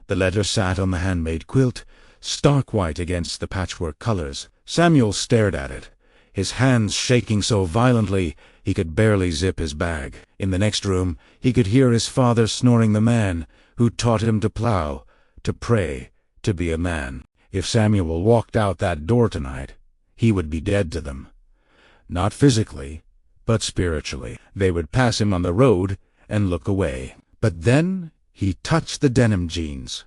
The letter sat on the handmade quilt, stark white against the patchwork colors. Samuel stared at it, his hands shaking so violently he could barely zip his bag. In the next room he could hear his father snoring, the man who taught him to plow, to pray, to be a man. If Samuel walked out that door tonight, he would be dead to them. Not physically, but spiritually. They would pass him on the road and look away. But then he touched the denim jeans.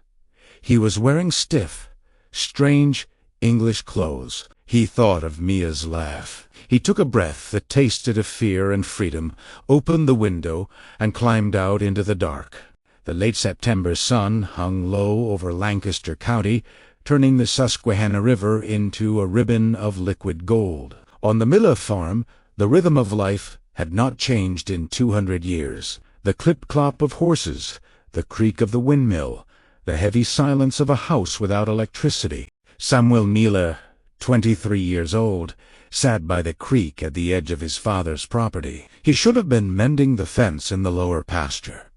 He was wearing stiff, strange English clothes. He thought of Mia's laugh. He took a breath that tasted of fear and freedom, opened the window, and climbed out into the dark. The late September sun hung low over Lancaster County, turning the Susquehanna River into a ribbon of liquid gold. On the Miller farm, the rhythm of life had not changed in 200 years. The clip-clop of horses, the creak of the windmill, the heavy silence of a house without electricity. Samuel Miller, 23 years old, sat by the creek at the edge of his father's property. He should have been mending the fence in the lower pasture.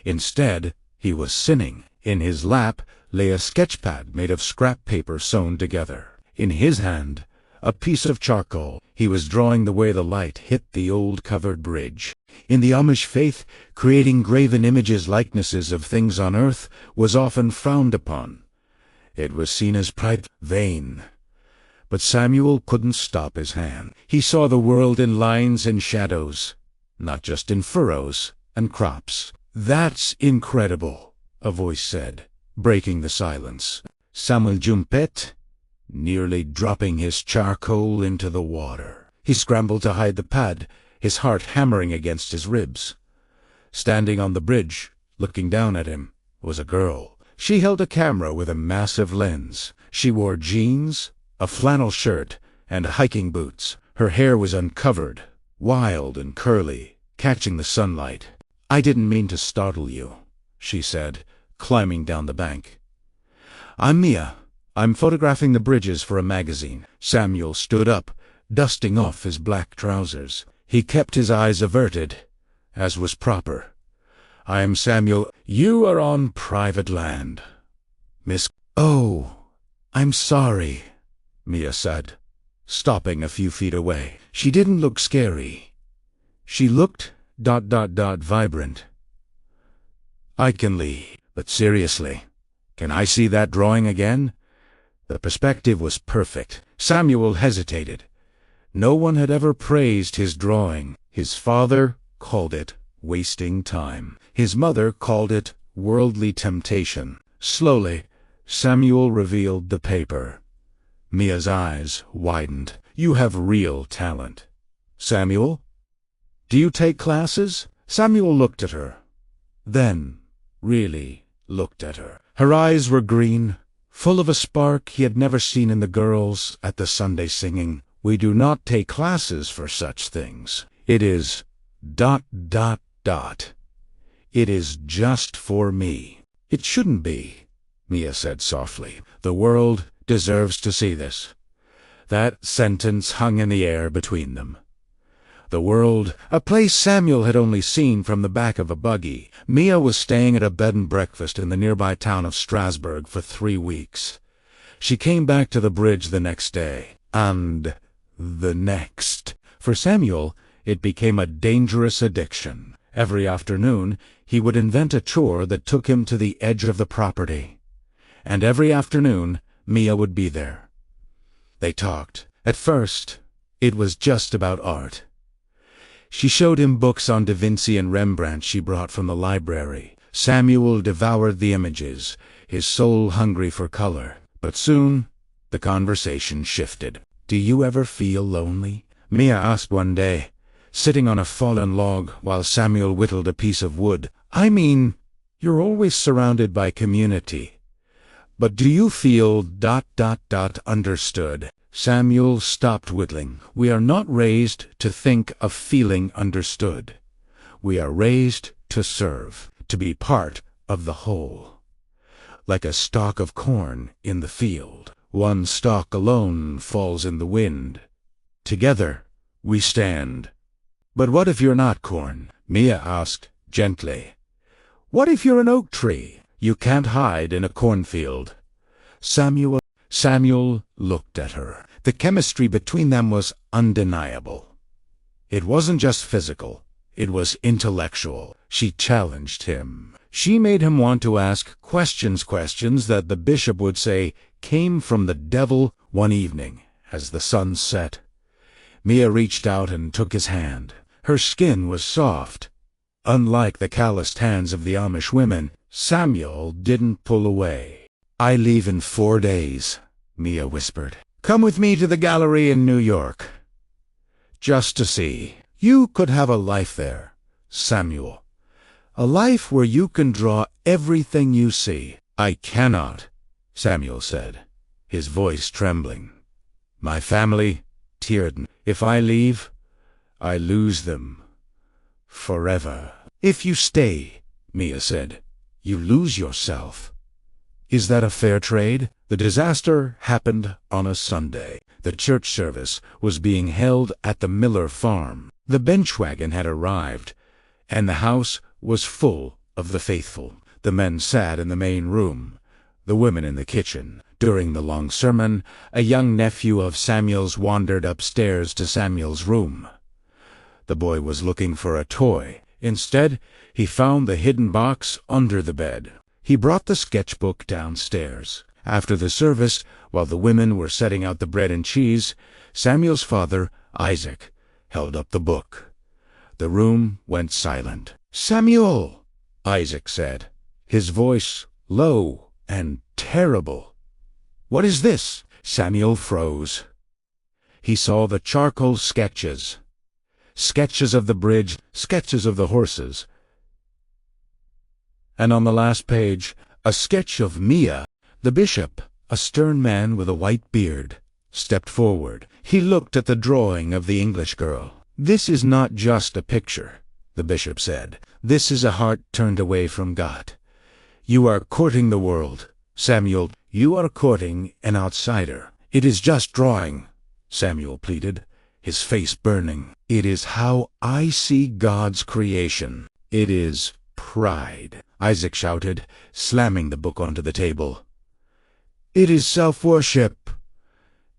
Instead, he was sinning. In his lap lay a sketchpad made of scrap paper sewn together. In his hand, a piece of charcoal. He was drawing the way the light hit the old covered bridge. In the Amish faith, creating graven images, likenesses of things on earth, was often frowned upon. It was seen as pride, vain. But Samuel couldn't stop his hand. He saw the world in lines and shadows, not just in furrows and crops. "That's incredible," a voice said, breaking the silence. Samuel jumped, nearly dropping his charcoal into the water. He scrambled to hide the pad, his heart hammering against his ribs. Standing on the bridge, looking down at him, was a girl. She held a camera with a massive lens. She wore jeans, a flannel shirt, and hiking boots. Her hair was uncovered, wild and curly, catching the sunlight. "I didn't mean to startle you," she said, climbing down the bank. "I'm Mia. I'm photographing the bridges for a magazine." Samuel stood up, dusting off his black trousers. He kept his eyes averted, as was proper. "I'm Samuel. You are on private land, Miss—" "Oh, I'm sorry," Mia said, stopping a few feet away. She didn't look scary. She looked ... vibrant. "I can leave. But seriously, can I see that drawing again?" The perspective was perfect. Samuel hesitated. No one had ever praised his drawing. His father called it wasting time. His mother called it worldly temptation. Slowly, Samuel revealed the paper. Mia's eyes widened. "You have real talent." "Samuel? Do you take classes?" Samuel looked at her. Then, really looked at her. Her eyes were green, full of a spark he had never seen in the girls at the Sunday singing. "We do not take classes for such things. It is ... It is just for me." "It shouldn't be," Mia said softly. "The world deserves to see this." That sentence hung in the air between them. The world, a place Samuel had only seen from the back of a buggy. Mia was staying at a bed and breakfast in the nearby town of Strasburg for 3 weeks. She came back to the bridge the next day, and the next. For Samuel, it became a dangerous addiction. Every afternoon, he would invent a chore that took him to the edge of the property. And every afternoon, Mia would be there. They talked. At first, it was just about art. She showed him books on Da Vinci and Rembrandt she brought from the library. Samuel devoured the images, his soul hungry for color. But soon, the conversation shifted. "Do you ever feel lonely?" Mia asked one day, sitting on a fallen log while Samuel whittled a piece of wood. "I mean, you're always surrounded by community. But do you feel ... understood?" Samuel stopped whittling. "We are not raised to think of feeling understood. We are raised to serve, to be part of the whole. Like a stalk of corn in the field. One stalk alone falls in the wind. Together we stand." "But what if you're not corn?" Mia asked gently. "What if you're an oak tree? You can't hide in a cornfield. Samuel looked at her. The chemistry between them was undeniable. It wasn't just physical. It was intellectual. She challenged him. She made him want to ask questions that the bishop would say came from the devil. One evening, as the sun set, Mia reached out and took his hand. Her skin was soft. Unlike the calloused hands of the Amish women, Samuel didn't pull away. "I leave in 4 days," Mia whispered. "Come with me to the gallery in New York. Just to see. You could have a life there, Samuel. A life where you can draw everything you see." "I cannot," Samuel said, his voice trembling. "My family," teared. "If I leave, I lose them. Forever." "If you stay," Mia said, "you lose yourself. Is that a fair trade?" The disaster happened on a Sunday. The church service was being held at the Miller farm. The bench wagon had arrived, and the house was full of the faithful. The men sat in the main room, the women in the kitchen. During the long sermon, a young nephew of Samuel's wandered upstairs to Samuel's room. The boy was looking for a toy. Instead, he found the hidden box under the bed. He brought the sketchbook downstairs. After the service, while the women were setting out the bread and cheese, Samuel's father, Isaac, held up the book. The room went silent. "Samuel," Isaac said, his voice low and terrible. "What is this?" Samuel froze. He saw the charcoal sketches. Sketches of the bridge, sketches of the horses. And on the last page, a sketch of Mia. The bishop, a stern man with a white beard, stepped forward. He looked at the drawing of the English girl. "This is not just a picture," the bishop said. "This is a heart turned away from God. You are courting the world, Samuel. You are courting an outsider." "It is just drawing," Samuel pleaded, his face burning. "It is how I see God's creation." "It is pride," Isaac shouted, slamming the book onto the table. "It is self-worship.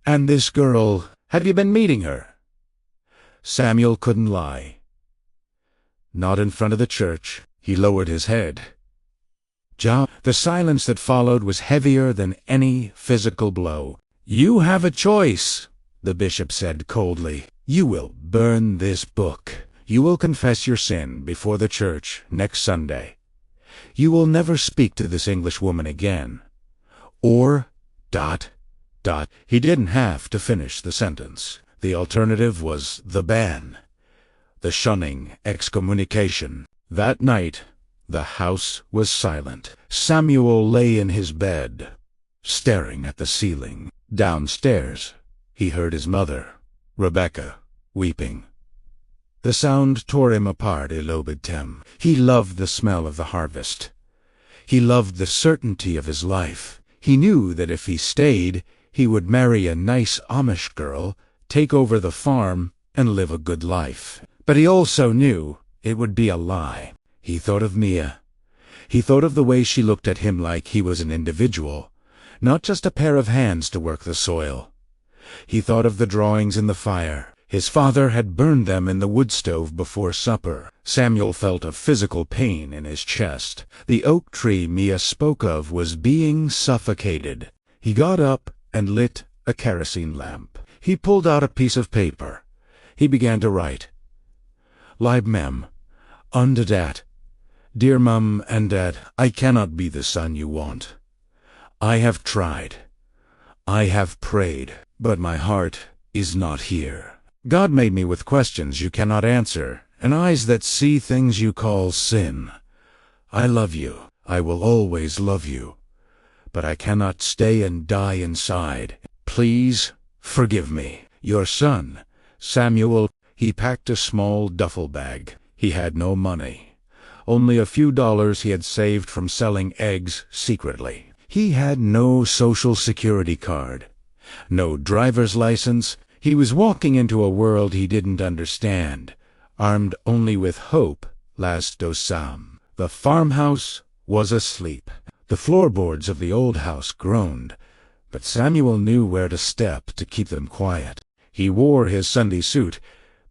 And this girl, have you been meeting her?" Samuel couldn't lie. Not in front of the church. He lowered his head. The silence that followed was heavier than any physical blow. "You have a choice," the bishop said coldly. "You will burn this book. You will confess your sin before the church next Sunday. You will never speak to this English woman again. Or, ... He didn't have to finish the sentence. The alternative was the ban. The shunning, excommunication. That night, the house was silent. Samuel lay in his bed, staring at the ceiling. Downstairs, he heard his mother, Rebecca, weeping. The sound tore him apart, Elobitem. He loved the smell of the harvest. He loved the certainty of his life. He knew that if he stayed, he would marry a nice Amish girl, take over the farm, and live a good life. But he also knew it would be a lie. He thought of Mia. He thought of the way she looked at him like he was an individual, not just a pair of hands to work the soil. He thought of the drawings in the fire. His father had burned them in the wood stove before supper. Samuel felt a physical pain in his chest. The oak tree Mia spoke of was being suffocated. He got up and lit a kerosene lamp. He pulled out a piece of paper. He began to write. "Liebe Mem, unter dat. Dear Mum and Dad, I cannot be the son you want. I have tried. I have prayed, but my heart is not here. God made me with questions you cannot answer, and eyes that see things you call sin. I love you. I will always love you. But I cannot stay and die inside. Please forgive me. Your son, Samuel." He packed a small duffel bag. He had no money. Only a few dollars he had saved from selling eggs secretly. He had no social security card, no driver's license. He was walking into a world he didn't understand, armed only with hope. Las Dosam. The farmhouse was asleep. The floorboards of the old house groaned, but Samuel knew where to step to keep them quiet. He wore his Sunday suit,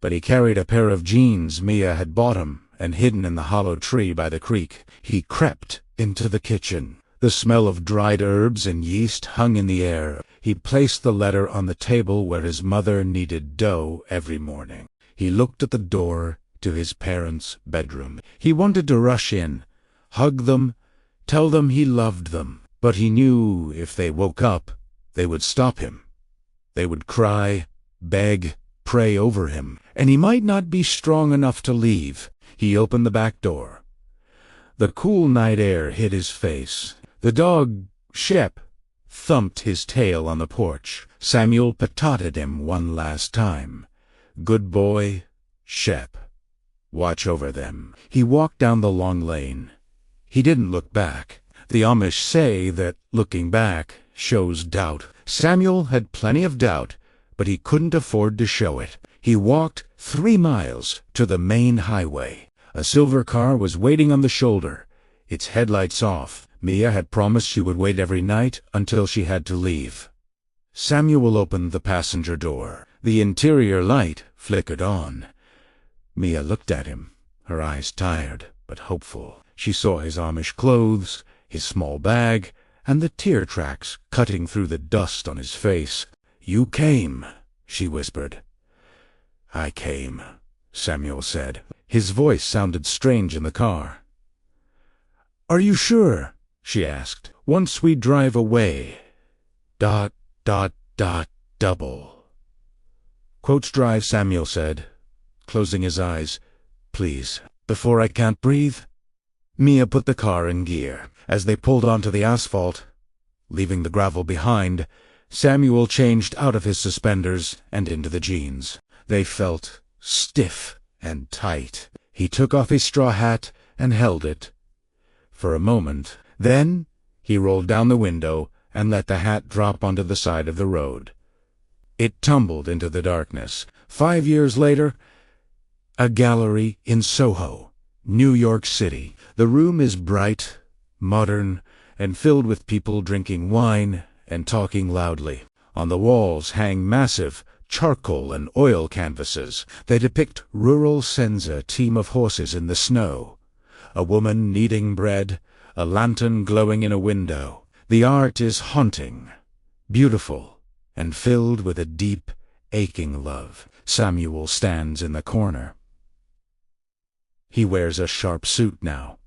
but he carried a pair of jeans Mia had bought him and hidden in the hollow tree by the creek. He crept into the kitchen. The smell of dried herbs and yeast hung in the air. He placed the letter on the table where his mother kneaded dough every morning. He looked at the door to his parents' bedroom. He wanted to rush in, hug them, tell them he loved them. But he knew if they woke up, they would stop him. They would cry, beg, pray over him, and he might not be strong enough to leave. He opened the back door. The cool night air hit his face. The dog, Shep, thumped his tail on the porch. Samuel patted him one last time. Good boy, Shep. Watch over them. He walked down the long lane. He didn't look back. The Amish say that looking back shows doubt. Samuel had plenty of doubt, but he couldn't afford to show it. He walked 3 miles to the main highway. A silver car was waiting on the shoulder, its headlights off. Mia had promised she would wait every night until she had to leave. Samuel opened the passenger door. The interior light flickered on. Mia looked at him, her eyes tired but hopeful. She saw his Amish clothes, his small bag, and the tear tracks cutting through the dust on his face. "You came," she whispered. "I came," Samuel said. His voice sounded strange in the car. "Are you sure?" she asked. "Once we drive away. ... double." "Quotes drive," Samuel said, closing his eyes. "Please, before I can't breathe." Mia put the car in gear. As they pulled onto the asphalt, leaving the gravel behind, Samuel changed out of his suspenders and into the jeans. They felt stiff and tight. He took off his straw hat and held it for a moment. Then he rolled down the window and let the hat drop onto the side of the road. It tumbled into the darkness. 5 years later, a gallery in Soho, New York City. The room is bright, modern, and filled with people drinking wine and talking loudly. On the walls hang massive charcoal and oil canvases. They depict rural Senza, team of horses in the snow, a woman kneading bread, a lantern glowing in a window. The art is haunting, beautiful, and filled with a deep, aching love. Samuel stands in the corner. He wears a sharp suit now.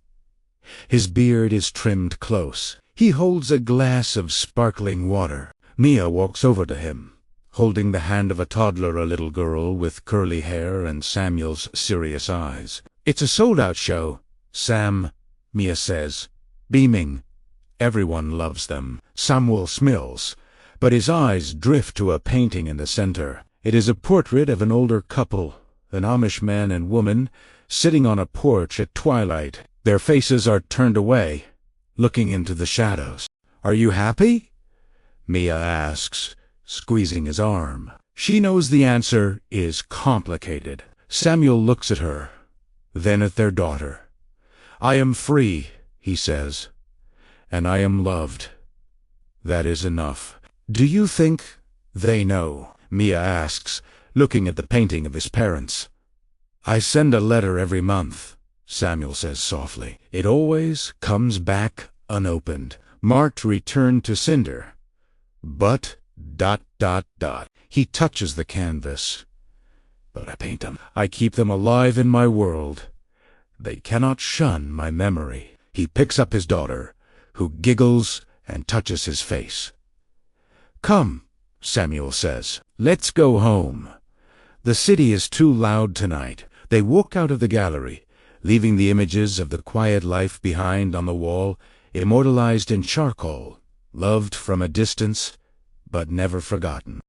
His beard is trimmed close. He holds a glass of sparkling water. Mia walks over to him, holding the hand of a toddler, a little girl with curly hair and Samuel's serious eyes. "It's a sold-out show, Sam," Mia says, beaming. Everyone loves them. Samuel smiles, but his eyes drift to a painting in the center. It is a portrait of an older couple, an Amish man and woman, sitting on a porch at twilight. Their faces are turned away, looking into the shadows. "Are you happy?" Mia asks, squeezing his arm. She knows the answer is complicated. Samuel looks at her, then at their daughter. "I am free," he says, "and I am loved. That is enough." "Do you think they know?" Mia asks, looking at the painting of his parents. "I send a letter every month," Samuel says softly. "It always comes back unopened, marked return to sender. But ... He touches the canvas. "But I paint them. I keep them alive in my world. They cannot shun my memory." He picks up his daughter, who giggles and touches his face. "Come," Samuel says. "Let's go home. The city is too loud tonight." They walk out of the gallery, leaving the images of the quiet life behind on the wall, immortalized in charcoal, loved from a distance, but never forgotten.